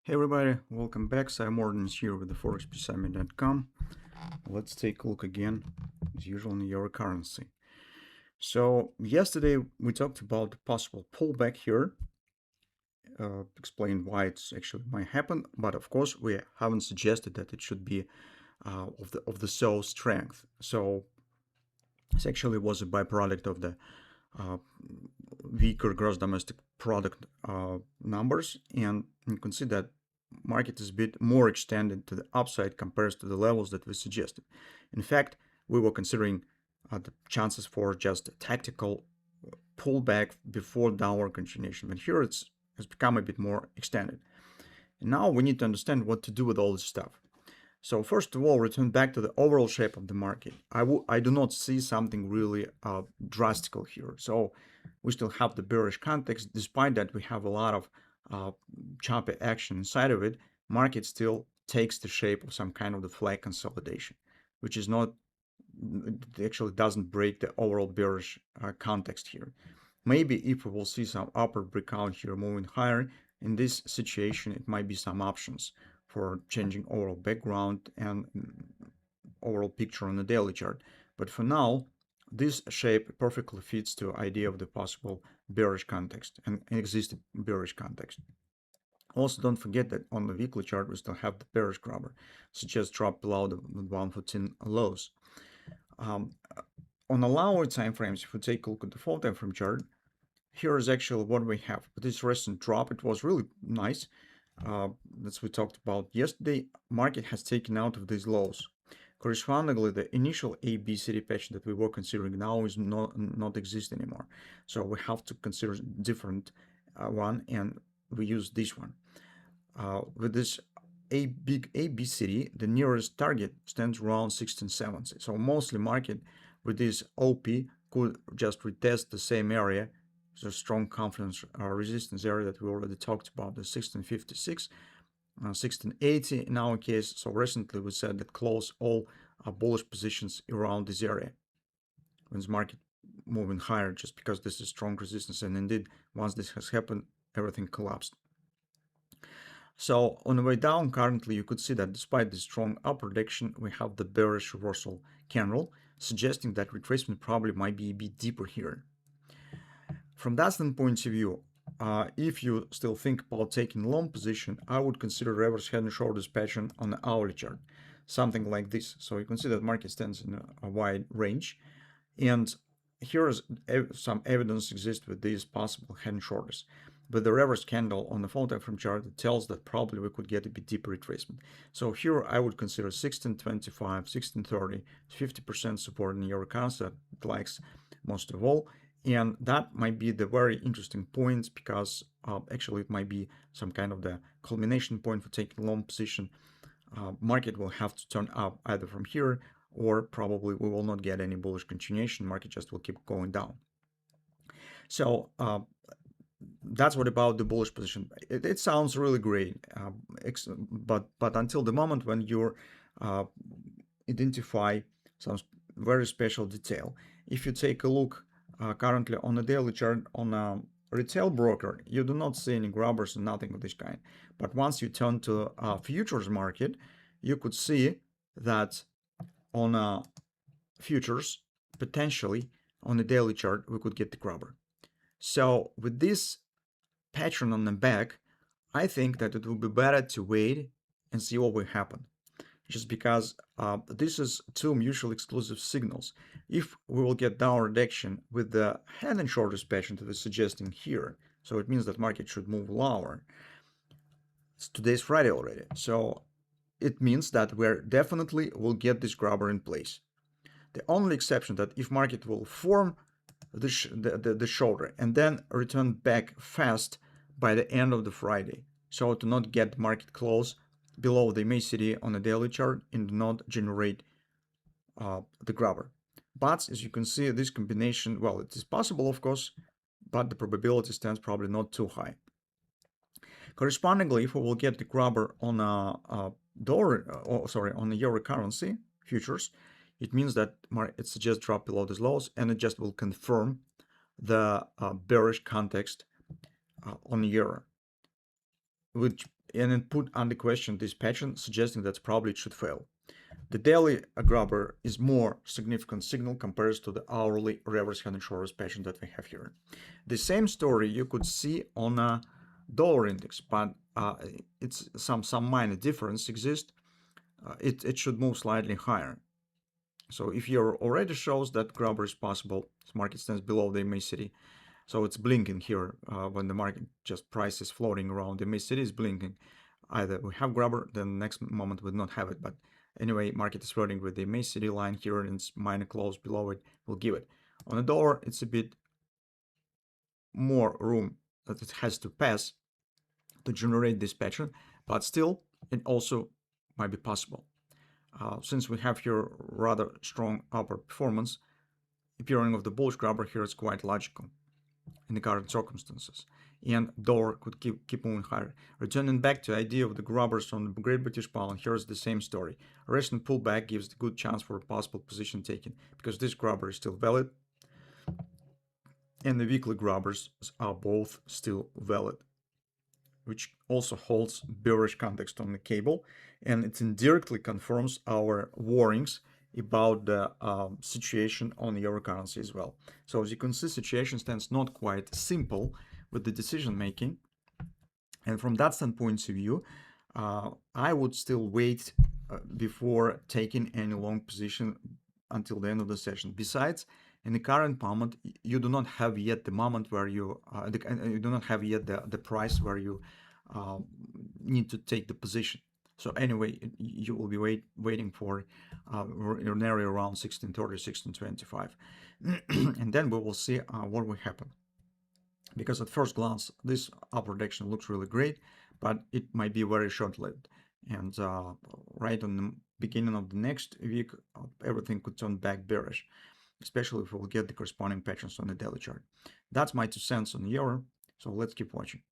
Hey everybody, welcome back. Sive Morten is here with the ForexPeaceArmy.com. Let's take a look again, as usual, in the euro currency. So yesterday we talked about the possible pullback here, explained why it's actually might happen, but of course we haven't suggested that it should be of the sell strength. So this actually was a byproduct of the uh, weaker gross domestic product numbers, and you can see that market is a bit more extended to the upside compared to the levels that we suggested. In fact, we were considering the chances for just a tactical pullback before downward continuation, but here has become a bit more extended. And now we need to understand what to do with all this stuff. So first of all, return back to the overall shape of the market. I do not see something really drastic here. So we still have the bearish context. Despite that, we have a lot of choppy action inside of it. Market still takes the shape of some kind of the flag consolidation, which is not, it actually doesn't break the overall bearish context here. Maybe if we will see some upper breakout here moving higher, in this situation, it might be some options for changing overall background and overall picture on the daily chart. But for now, this shape perfectly fits to idea of the possible bearish context and existing bearish context. Also, don't forget that on the weekly chart, we still have the bearish grabber, so just drop below the 114 lows. On the lower time frames, if we take a look at the 4 time frame chart, here is actually what we have. This recent drop, it was really nice. As we talked about yesterday, market has taken out of these lows. Correspondingly, the initial ABCD patch that we were considering now is not exist anymore. So we have to consider different one, and we use this one. With this big ABCD, the nearest target stands around 1670. So mostly market with this OP could just retest the same area, the strong confidence resistance area that we already talked about, the 1656, 1680 in our case. So recently we said that close all bullish positions around this area when the market moving higher, just because this is strong resistance. And indeed, once this has happened, everything collapsed. So on the way down, currently you could see that despite the strong upper direction, we have the bearish reversal candle, suggesting that retracement probably might be a bit deeper here. From that standpoint of view, if you still think about taking long position, I would consider reverse head and shoulders pattern on the hourly chart, something like this. So you can see that market stands in a wide range, and here is some evidence exists with these possible head and shoulders. But the reverse candle on the 4 time frame chart, it tells that probably we could get a bit deeper retracement. So here I would consider 1625, 1630, 50% support in euro currency that likes most of all. And that might be the very interesting point, because actually it might be some kind of the culmination point for taking long position. Market will have to turn up either from here, or probably we will not get any bullish continuation. Market just will keep going down. So that's what about the bullish position. It sounds really great, but until the moment when you identify some very special detail. If you take a look currently on the daily chart on a retail broker, you do not see any grabbers and nothing of this kind. But once you turn to a futures market, you could see that on a futures, potentially on the daily chart, we could get the grabber. So with this pattern on the back, I think that it would be better to wait and see what will happen, just because this is two mutually exclusive signals. If we will get downward action with the head and shoulders pattern that is suggesting here, so it means that market should move lower. Today's Friday already, so it means that we're definitely will get this grabber in place. The only exception that if market will form the shoulder and then return back fast by the end of the Friday, so to not get market close below the MACD on the daily chart and not generate the grabber. But as you can see, this combination, well, it is possible, of course, but the probability stands probably not too high. Correspondingly, if we will get the grabber on a on the euro currency futures, it means that it just drop below these lows, and it just will confirm the bearish context on the euro, which and it put under question this pattern, suggesting that probably it should fail. The daily grabber is more significant signal compared to the hourly reverse head and shoulders pattern that we have here. The same story you could see on a dollar index, but it's some minor difference exists. It should move slightly higher. So if your already shows that grabber is possible, this market stands below the MACD. So it's blinking here when the market just price is floating around. The MACD is blinking. Either we have grabber, then the next moment we not have it. But anyway, market is flirting with the MACD line here, and it's minor close below it. We'll give it. On the dollar, it's a bit more room that it has to pass to generate this pattern, but still, it also might be possible. Since we have here rather strong upper performance, appearing of the bullish grabber here is quite logical in the current circumstances, and dollar could keep moving higher. Returning back to the idea of the grabbers on the Great British Pound, here's the same story. A recent pullback gives a good chance for a possible position taken because this grabber is still valid, and the weekly grabbers are both still valid, which also holds bearish context on the cable, and it indirectly confirms our warnings about the situation on euro currency as well. So as you can see, situation stands not quite simple with the decision making, and from that standpoint of view, I would still wait before taking any long position until the end of the session. Besides, in the current moment, you do not have yet the moment where you do not have yet the price where you need to take the position. So anyway, you will be waiting for an area around 1630, 1625, and then we will see what will happen. Because at first glance, this upper direction looks really great, but it might be very short-lived. And right on the beginning of the next week, everything could turn back bearish, especially if we'll get the corresponding patterns on the daily chart. That's my 2 cents on the euro, so let's keep watching.